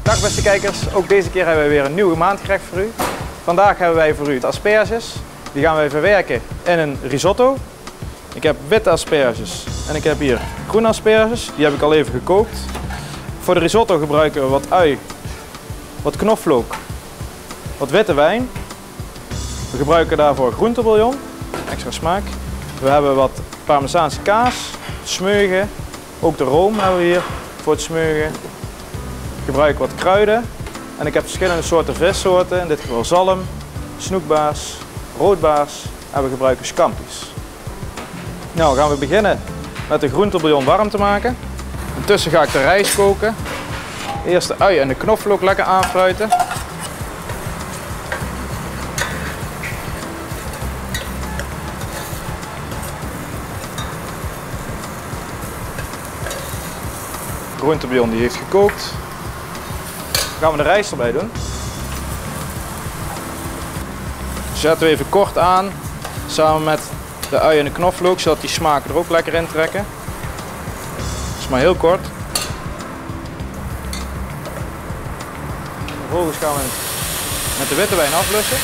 Dag beste kijkers, ook deze keer hebben we weer een nieuw maandgerecht voor u. Vandaag hebben wij voor u de asperges. Die gaan wij verwerken in een risotto. Ik heb witte asperges en ik heb hier groene asperges. Die heb ik al even gekookt. Voor de risotto gebruiken we wat ui, wat knoflook, wat witte wijn. We gebruiken daarvoor groentebouillon, extra smaak. We hebben wat parmezaanse kaas, smeugen. Ook de room hebben we hier voor het smeugen. Ik gebruik wat kruiden en ik heb verschillende soorten vissoorten, in dit geval zalm, snoekbaars, roodbaars en we gebruiken scampi's. Nou gaan we beginnen met de groentebouillon warm te maken. Intussen ga ik de rijst koken. Eerst de ui en de knoflook lekker aanfruiten. De groentebouillon die heeft gekookt. Dan gaan we de rijst erbij doen. Zetten we even kort aan, samen met de ui en de knoflook, zodat die smaken er ook lekker in trekken. Dat is maar heel kort. Vervolgens gaan we met de witte wijn afblussen.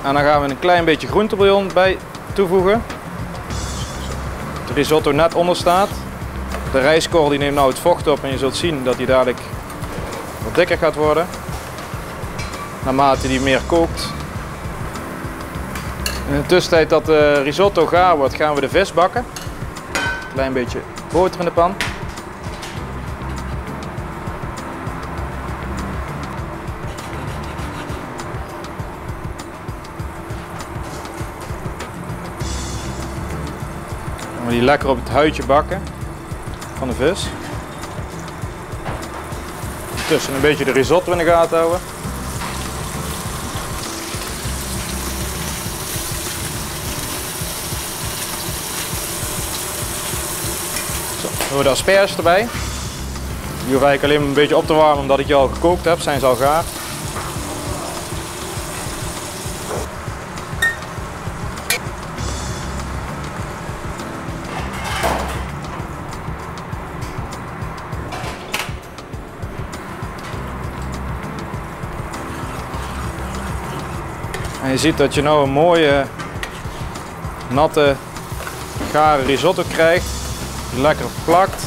En dan gaan we een klein beetje groentebouillon bij toevoegen. De risotto net onder staat. De rijstkorrel die neemt nou het vocht op en je zult zien dat die dadelijk wat dikker gaat worden. Naarmate die meer kookt. In de tussentijd dat de risotto gaar wordt gaan we de vis bakken. Een klein beetje boter in de pan. Dan gaan we die lekker op het huidje bakken van de vis. Tussen een beetje de risotto in de gaten houden. Zo, dan doen we de asperges erbij. Die hoef ik alleen maar een beetje op te warmen omdat ik die al gekookt heb, zijn ze al gaar. En je ziet dat je nou een mooie, natte, gare risotto krijgt, die lekker plakt.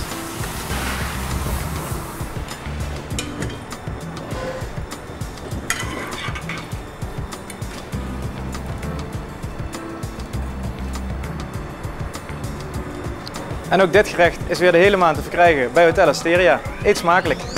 En ook dit gerecht is weer de hele maand te verkrijgen bij Hotel Asteria. Eet smakelijk!